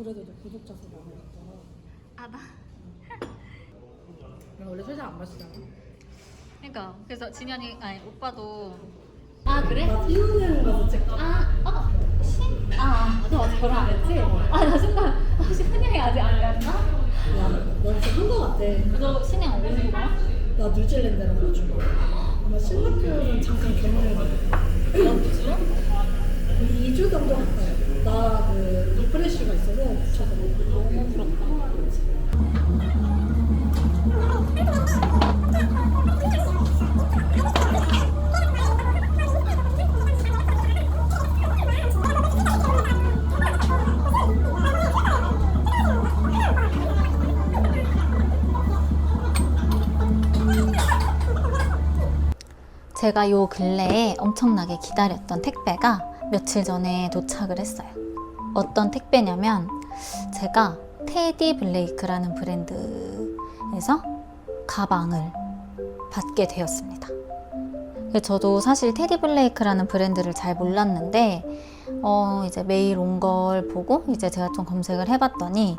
그래도 너 구독자 수 많이 있더라. 아, 나. 나 원래 술 잘 안 마시잖아. 그러니까 그래서 진현이 아니 오빠도 아 그래? 나 신혼여행 가서 찍자. 너 아직 결혼 안 했지? 나 순간 신혼여행 아직 안 갔나? 야, 너 진짜 한거 같아. 너 신행 어디 가? 나 뉴질랜드랑 가지고. 아마 싱가포르는 잠깐 경험해봤는데. 몇 주? 2주 정도 갔어요. 나 그 리프레쉬가 있어서 붙여서. 너무 부럽다. 제가 요 근래에 엄청나게 기다렸던 택배가 며칠 전에 도착을 했어요. 어떤 택배냐면 제가 테디 블레이크라는 브랜드에서 가방을 받게 되었습니다. 저도 사실 테디 블레이크라는 브랜드를 잘 몰랐는데 이제 메일 온 걸 보고 이제 제가 좀 검색을 해봤더니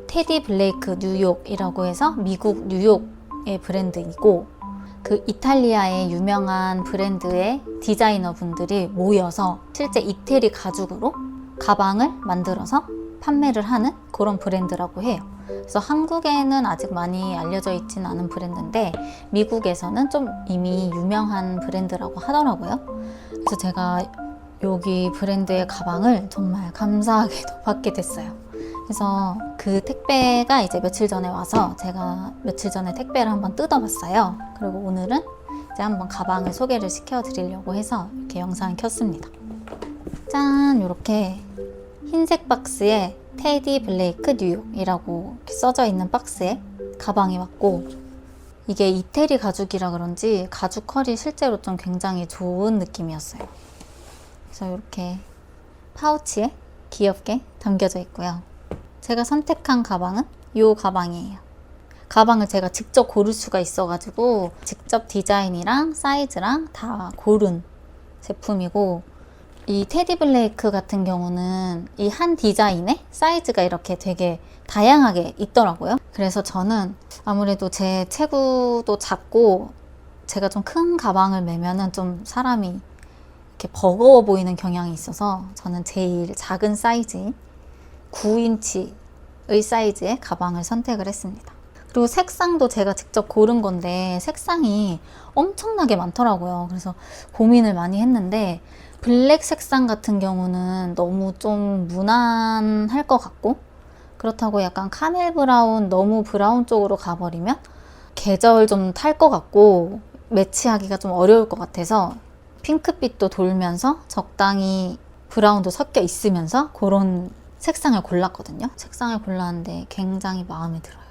테디 블레이크 뉴욕이라고 해서 미국 뉴욕의 브랜드이고 그 이탈리아의 유명한 브랜드의 디자이너 분들이 모여서 실제 이태리 가죽으로 가방을 만들어서 판매를 하는 그런 브랜드라고 해요. 그래서 한국에는 아직 많이 알려져 있지는 않은 브랜드인데 미국에서는 좀 이미 유명한 브랜드라고 하더라고요. 그래서 제가 여기 브랜드의 가방을 정말 감사하게도 받게 됐어요. 그래서 그 택배가 이제 며칠 전에 와서 제가 며칠 전에 택배를 한번 뜯어봤어요. 그리고 오늘은 이제 한번 가방을 소개를 시켜드리려고 해서 이렇게 영상을 켰습니다. 짠! 이렇게 흰색 박스에 테디 블레이크 뉴욕이라고 이렇게 써져 있는 박스에 가방이 왔고 이게 이태리 가죽이라 그런지 가죽 컬이 실제로 좀 굉장히 좋은 느낌이었어요. 그래서 이렇게 파우치에 귀엽게 담겨져 있고요. 제가 선택한 가방은 이 가방이에요. 가방을 제가 직접 고를 수가 있어가지고 직접 디자인이랑 사이즈랑 다 고른 제품이고 이 테디 블레이크 같은 경우는 이 한 디자인에 사이즈가 이렇게 되게 다양하게 있더라고요. 그래서 저는 아무래도 제 체구도 작고 제가 좀 큰 가방을 메면은 좀 사람이 이렇게 버거워 보이는 경향이 있어서 저는 제일 작은 사이즈인 9인치의 사이즈의 가방을 선택을 했습니다. 그리고 색상도 제가 직접 고른 건데 색상이 엄청나게 많더라고요. 그래서 고민을 많이 했는데 블랙 색상 같은 경우는 너무 좀 무난할 것 같고 그렇다고 약간 카멜 브라운, 너무 브라운 쪽으로 가버리면 계절 좀 탈 것 같고 매치하기가 좀 어려울 것 같아서 핑크빛도 돌면서 적당히 브라운도 섞여 있으면서 그런 색상을 골랐거든요. 색상을 골랐는데 굉장히 마음에 들어요.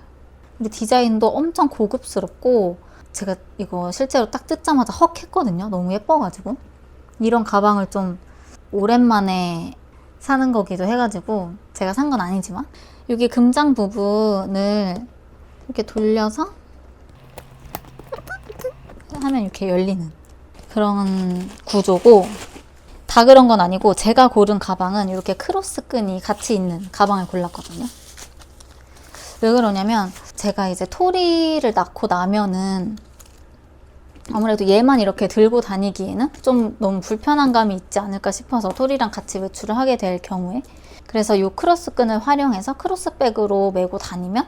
근데 디자인도 엄청 고급스럽고 제가 이거 실제로 딱 뜯자마자 헉 했거든요. 너무 예뻐가지고 이런 가방을 좀 오랜만에 사는 거기도 해가지고 제가 산 건 아니지만 여기 금장 부분을 이렇게 돌려서 하면 이렇게 열리는 그런 구조고 다 그런 건 아니고 제가 고른 가방은 이렇게 크로스 끈이 같이 있는 가방을 골랐거든요. 왜 그러냐면 제가 이제 토리를 낳고 나면은 아무래도 얘만 이렇게 들고 다니기에는 좀 너무 불편한 감이 있지 않을까 싶어서 토리랑 같이 외출을 하게 될 경우에 그래서 이 크로스 끈을 활용해서 크로스백으로 메고 다니면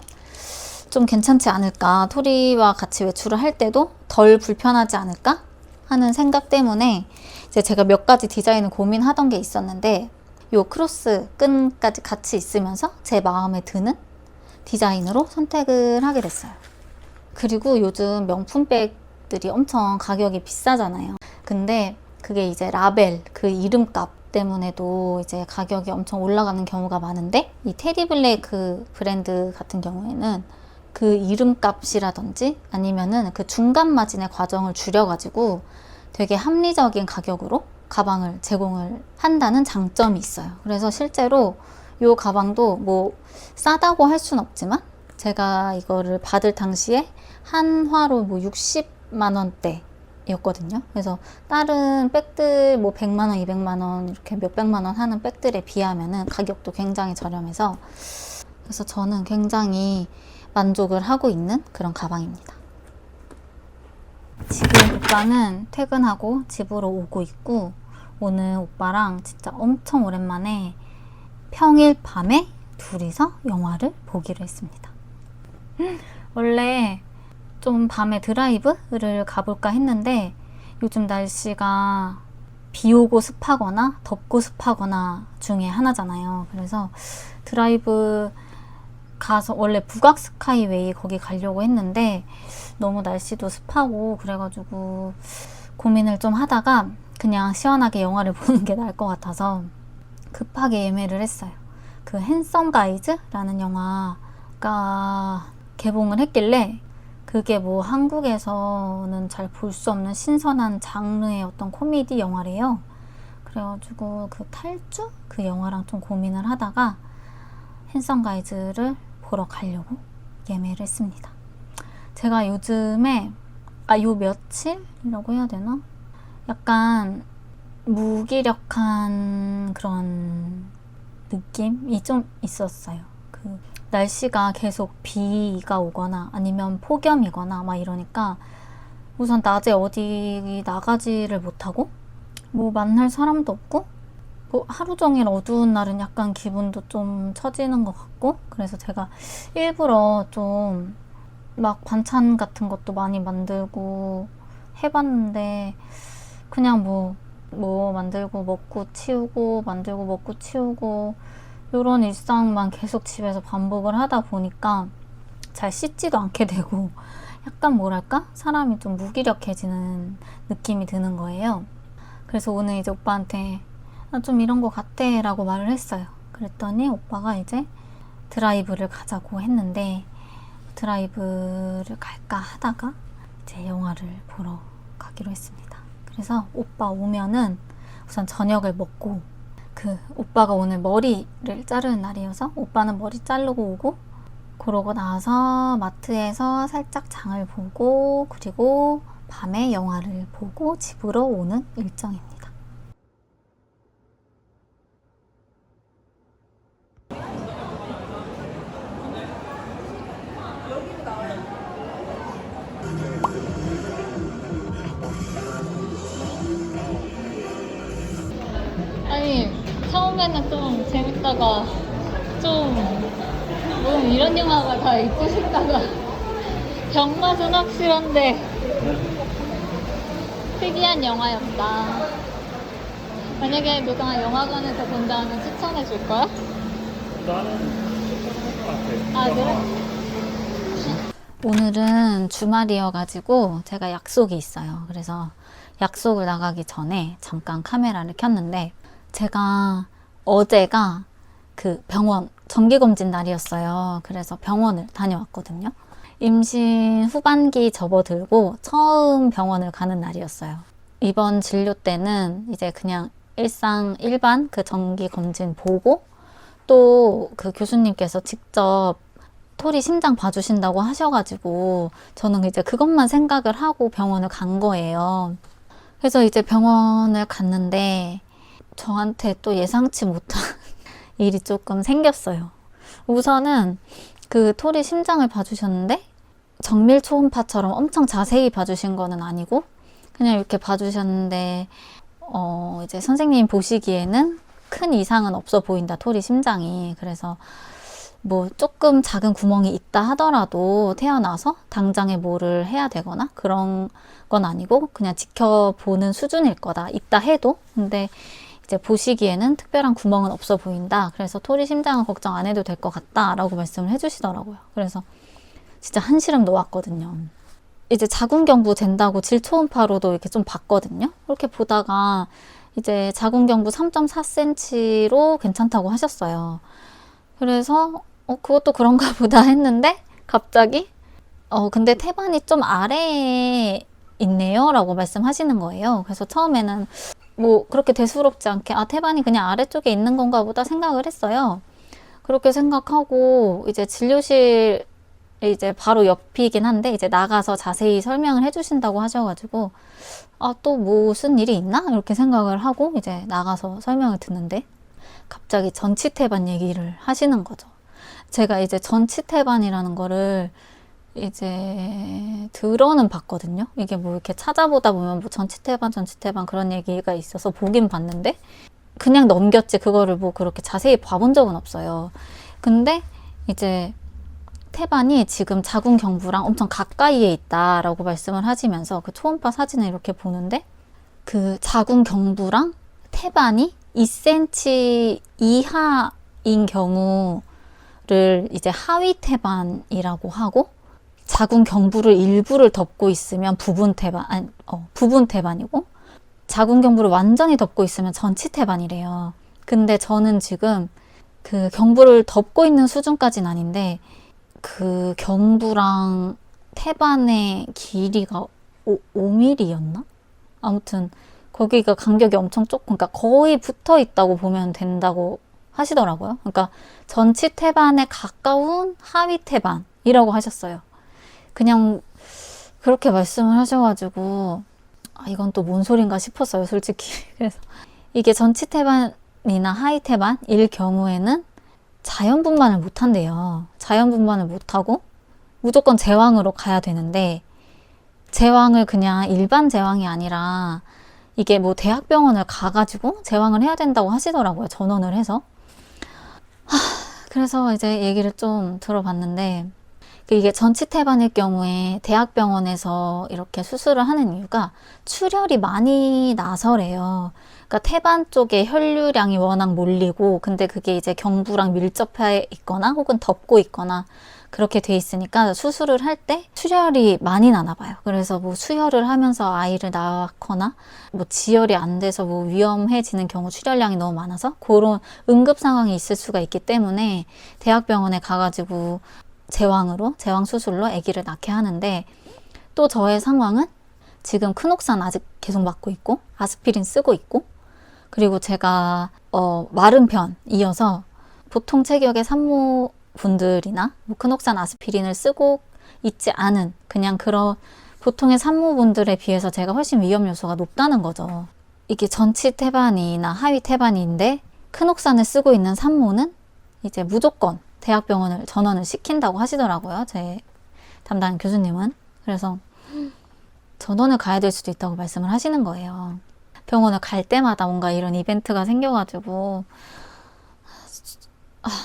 좀 괜찮지 않을까, 토리와 같이 외출을 할 때도 덜 불편하지 않을까 하는 생각 때문에 이제 제가 몇 가지 디자인을 고민하던 게 있었는데 이 크로스 끈까지 같이 있으면서 제 마음에 드는 디자인으로 선택을 하게 됐어요. 그리고 요즘 명품백들이 엄청 가격이 비싸잖아요. 근데 그게 이제 라벨, 그 이름값 때문에도 이제 가격이 엄청 올라가는 경우가 많은데 이 테디 블레이크 브랜드 같은 경우에는 그 이름값이라든지 아니면은 그 중간 마진의 과정을 줄여가지고 되게 합리적인 가격으로 가방을 제공을 한다는 장점이 있어요. 그래서 실제로 이 가방도 뭐 싸다고 할 순 없지만 제가 이거를 받을 당시에 한화로 뭐 60만 원대 였거든요. 그래서 다른 백들 뭐 100만 원, 200만 원 이렇게 몇백만 원 하는 백들에 비하면은 가격도 굉장히 저렴해서 그래서 저는 굉장히 만족을 하고 있는 그런 가방입니다. 지금 오빠는 퇴근하고 집으로 오고 있고 오늘 오빠랑 진짜 엄청 오랜만에 평일 밤에 둘이서 영화를 보기로 했습니다. 원래 좀 밤에 드라이브를 가볼까 했는데 요즘 날씨가 비 오고 습하거나 덥고 습하거나 중에 하나잖아요. 그래서 드라이브 가서 원래 북악 스카이웨이 거기 가려고 했는데 너무 날씨도 습하고 그래가지고 고민을 좀 하다가 그냥 시원하게 영화를 보는 게 나을 것 같아서 급하게 예매를 했어요. 그 핸섬 가이즈라는 영화가 개봉을 했길래 그게 뭐 한국에서는 잘 볼 수 없는 신선한 장르의 어떤 코미디 영화래요. 그래가지고 그 탈주? 그 영화랑 좀 고민을 하다가 핸섬 가이즈를 보러 가려고 예매를 했습니다. 제가 요즘에 요 며칠이라고 해야 되나? 약간 무기력한 그런 느낌이 좀 있었어요. 그 날씨가 계속 비가 오거나 아니면 폭염이거나 막 이러니까 우선 낮에 어디 나가지를 못하고 뭐 만날 사람도 없고 뭐 하루 종일 어두운 날은 약간 기분도 좀 처지는 것 같고 그래서 제가 일부러 좀 막 반찬 같은 것도 많이 만들고 해봤는데 그냥 뭐 만들고 먹고 치우고 만들고 먹고 치우고 이런 일상만 계속 집에서 반복을 하다 보니까 잘 씻지도 않게 되고 약간 뭐랄까? 사람이 좀 무기력해지는 느낌이 드는 거예요. 그래서 오늘 이제 오빠한테 나 좀 이런 거 같아 라고 말을 했어요. 그랬더니 오빠가 이제 드라이브를 가자고 했는데 드라이브를 갈까 하다가 이제 영화를 보러 가기로 했습니다. 그래서 오빠 오면은 우선 저녁을 먹고 그 오빠가 오늘 머리를 자르는 날이어서 오빠는 머리 자르고 오고 그러고 나서 마트에서 살짝 장을 보고 그리고 밤에 영화를 보고 집으로 오는 일정입니다. 아니 처음에는 좀 재밌다가 뭐 이런 영화가 다 있고 싶다가 병맛은 확실한데 특이한 영화였다. 만약에 너가 영화관에서 본다면 추천해 줄 거야? 나는 추천할 것 같아. 아 그래? 오늘은 주말이어가지고 제가 약속이 있어요. 그래서 약속을 나가기 전에 잠깐 카메라를 켰는데 제가 어제가 그 병원 정기검진 날이었어요. 그래서 병원을 다녀왔거든요. 임신 후반기 접어들고 처음 병원을 가는 날이었어요. 이번 진료 때는 이제 그냥 일반 그 정기검진 보고 또 그 교수님께서 직접 토리 심장 봐주신다고 하셔가지고 저는 이제 그것만 생각을 하고 병원을 간 거예요. 그래서 이제 병원을 갔는데 저한테 또 예상치 못한 일이 조금 생겼어요. 우선은 그 토리 심장을 봐주셨는데 정밀 초음파처럼 엄청 자세히 봐주신 거는 아니고 그냥 이렇게 봐주셨는데 이제 선생님 보시기에는 큰 이상은 없어 보인다, 토리 심장이. 그래서 뭐 조금 작은 구멍이 있다 하더라도 태어나서 당장에 뭐를 해야 되거나 그런 건 아니고 그냥 지켜보는 수준일 거다, 있다 해도. 근데 이제 보시기에는 특별한 구멍은 없어 보인다. 그래서 토리 심장은 걱정 안 해도 될 것 같다 라고 말씀을 해주시더라고요. 그래서 진짜 한시름 놓았거든요. 이제 자궁경부 잰다고 질초음파로도 이렇게 좀 봤거든요. 그렇게 보다가 이제 자궁경부 3.4cm로 괜찮다고 하셨어요. 그래서 그것도 그런가 보다 했는데 갑자기 근데 태반이 좀 아래에 있네요 라고 말씀하시는 거예요. 그래서 처음에는 뭐 그렇게 대수롭지 않게 태반이 그냥 아래쪽에 있는 건가 보다 생각을 했어요. 그렇게 생각하고 이제 진료실에 이제 바로 옆이긴 한데 이제 나가서 자세히 설명을 해주신다고 하셔가지고 아, 또 무슨 일이 있나? 이렇게 생각을 하고 이제 나가서 설명을 듣는데 갑자기 전치태반 얘기를 하시는 거죠. 제가 이제 전치태반이라는 거를 이제 들어는 봤거든요. 이게 뭐 이렇게 찾아보다 보면 뭐 전치태반 그런 얘기가 있어서 보긴 봤는데 그냥 넘겼지 그거를 뭐 그렇게 자세히 봐본 적은 없어요. 근데 이제 태반이 지금 자궁경부랑 엄청 가까이에 있다라고 말씀을 하시면서 그 초음파 사진을 이렇게 보는데 그 자궁경부랑 태반이 2cm 이하인 경우를 이제 하위 태반이라고 하고 자궁경부를 일부를 덮고 있으면 부분 태반이고 자궁경부를 완전히 덮고 있으면 전치 태반이래요. 근데 저는 지금 그 경부를 덮고 있는 수준까지는 아닌데 그 경부랑 태반의 길이가 5mm였나? 아무튼 거기가 간격이 엄청 좁고 그러니까 거의 붙어 있다고 보면 된다고 하시더라고요. 그러니까 전치 태반에 가까운 하위 태반이라고 하셨어요. 그냥 그렇게 말씀을 하셔가지고 아, 이건 또 뭔 소린가 싶었어요, 솔직히. 그래서 이게 전치 태반이나 하위 태반일 경우에는 자연분만을 못한대요. 자연분만을 못하고 무조건 제왕으로 가야 되는데 제왕을 그냥 일반 제왕이 아니라 이게 뭐 대학병원을 가가지고 제왕을 해야 된다고 하시더라고요. 전원을 해서. 그래서 이제 얘기를 좀 들어봤는데 이게 전치태반일 경우에 대학병원에서 이렇게 수술을 하는 이유가 출혈이 많이 나서래요. 그러니까 태반 쪽에 혈류량이 워낙 몰리고 근데 그게 이제 경부랑 밀접해 있거나 혹은 덮고 있거나 그렇게 돼 있으니까 수술을 할 때 출혈이 많이 나나 봐요. 그래서 뭐 수혈을 하면서 아이를 낳거나 뭐 지혈이 안 돼서 뭐 위험해지는 경우 출혈량이 너무 많아서 그런 응급 상황이 있을 수가 있기 때문에 대학병원에 가가지고 제왕 수술로 아기를 낳게 하는데 또 저의 상황은 지금 크녹산 아직 계속 맞고 있고 아스피린 쓰고 있고 그리고 제가 마른 편이어서 보통 체격의 산모분들이나 뭐 크녹산 아스피린을 쓰고 있지 않은 그냥 그런 보통의 산모분들에 비해서 제가 훨씬 위험 요소가 높다는 거죠. 이게 전치 태반이나 하위 태반인데 크녹산을 쓰고 있는 산모는 이제 무조건 대학병원을 전원을 시킨다고 하시더라고요. 제 담당 교수님은. 그래서 전원을 가야 될 수도 있다고 말씀을 하시는 거예요. 병원을 갈 때마다 뭔가 이런 이벤트가 생겨가지고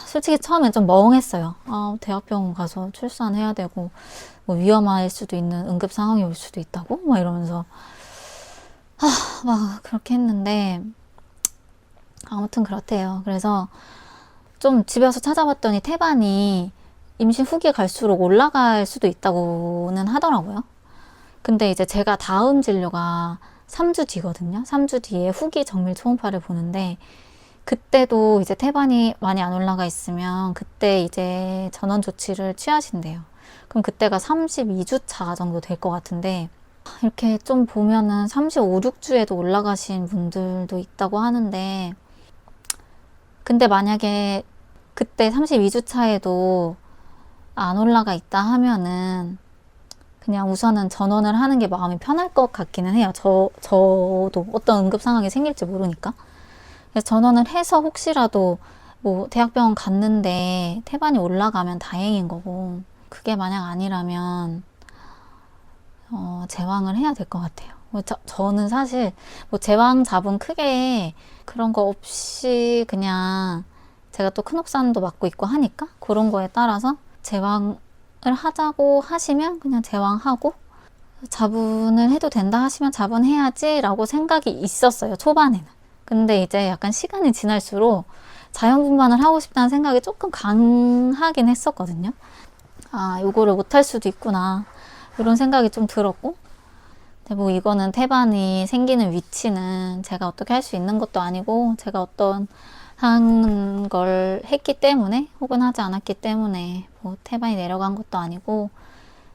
솔직히 처음엔 좀 멍했어요. 대학병원 가서 출산해야 되고 뭐 위험할 수도 있는 응급 상황이 올 수도 있다고 막 이러면서 막 그렇게 했는데 아무튼 그렇대요. 그래서 좀 집에 와서 찾아봤더니 태반이 임신 후기에 갈수록 올라갈 수도 있다고는 하더라고요. 근데 이제 제가 다음 진료가 3주 뒤거든요. 3주 뒤에 후기 정밀 초음파를 보는데 그때도 이제 태반이 많이 안 올라가 있으면 그때 이제 전원 조치를 취하신대요. 그럼 그때가 32주 차 정도 될 것 같은데 이렇게 좀 보면은 35, 6주에도 올라가신 분들도 있다고 하는데 근데 만약에 그때 32주 차에도 안 올라가 있다 하면은 그냥 우선은 전원을 하는 게 마음이 편할 것 같기는 해요. 저도 어떤 응급 상황이 생길지 모르니까. 그래서 전원을 해서 혹시라도 뭐 대학병원 갔는데 태반이 올라가면 다행인 거고 그게 만약 아니라면 제왕을 해야 될 것 같아요. 저는 사실 뭐 제왕 잡은 크게 그런 거 없이 그냥 제가 또 크녹산도 맞고 있고 하니까 그런 거에 따라서 제왕을 하자고 하시면 그냥 제왕하고 자분을 해도 된다 하시면 자분해야지 라고 생각이 있었어요. 초반에는. 근데 이제 약간 시간이 지날수록 자연분만을 하고 싶다는 생각이 조금 강하긴 했었거든요. 요거를 못할 수도 있구나 이런 생각이 좀 들었고 근데 뭐 이거는 태반이 생기는 위치는 제가 어떻게 할 수 있는 것도 아니고 제가 어떤 한 걸 했기 때문에 혹은 하지 않았기 때문에 뭐 태반이 내려간 것도 아니고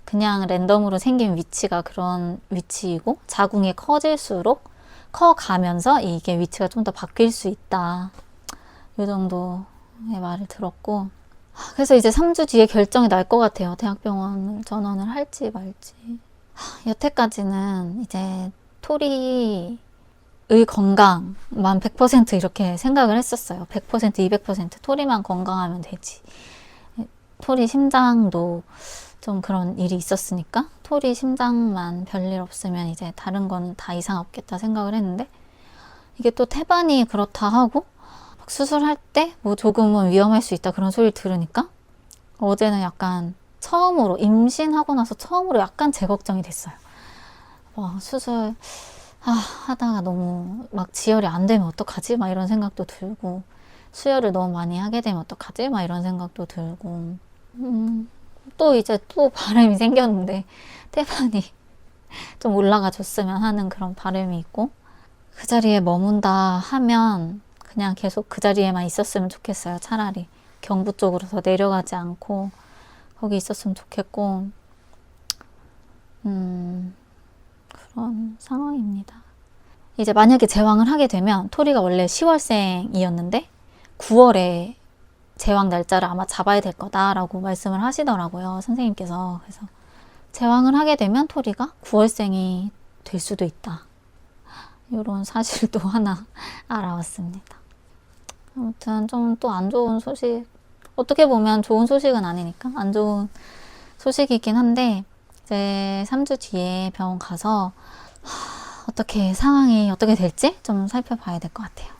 그냥 랜덤으로 생긴 위치가 그런 위치이고 자궁이 커질수록 커가면서 이게 위치가 좀 더 바뀔 수 있다 이 정도의 말을 들었고 그래서 이제 3주 뒤에 결정이 날 것 같아요. 대학병원을 전원을 할지 말지. 여태까지는 이제 토리의 건강만 100% 이렇게 생각을 했었어요. 100%, 200% 토리만 건강하면 되지. 토리 심장도 좀 그런 일이 있었으니까 토리 심장만 별일 없으면 이제 다른 거는 다 이상 없겠다 생각을 했는데, 이게 또 태반이 그렇다 하고 막 수술할 때 뭐 조금은 위험할 수 있다 그런 소리를 들으니까 어제는 약간 처음으로 임신하고 나서 처음으로 약간 재걱정이 됐어요. 와, 수술 하다가 너무 막 지혈이 안 되면 어떡하지? 막 이런 생각도 들고, 수혈을 너무 많이 하게 되면 어떡하지? 막 이런 생각도 들고, 또 이제 또 바람이 생겼는데 태반이 좀 올라가 줬으면 하는 그런 바람이 있고, 그 자리에 머문다 하면 그냥 계속 그 자리에만 있었으면 좋겠어요. 차라리 경부 쪽으로 더 내려가지 않고 거기 있었으면 좋겠고, 그런 상황입니다. 이제 만약에 제왕을 하게 되면 토리가 원래 10월생이었는데 9월에 제왕 날짜를 아마 잡아야 될 거다라고 말씀을 하시더라고요, 선생님께서. 그래서 제왕을 하게 되면 토리가 9월생이 될 수도 있다. 이런 사실도 하나 알아왔습니다. 아무튼 좀 또 안 좋은 소식, 어떻게 보면 좋은 소식은 아니니까 안 좋은 소식이긴 한데, 이제 3주 뒤에 병원 가서 어떻게 상황이 어떻게 될지 좀 살펴봐야 될 것 같아요.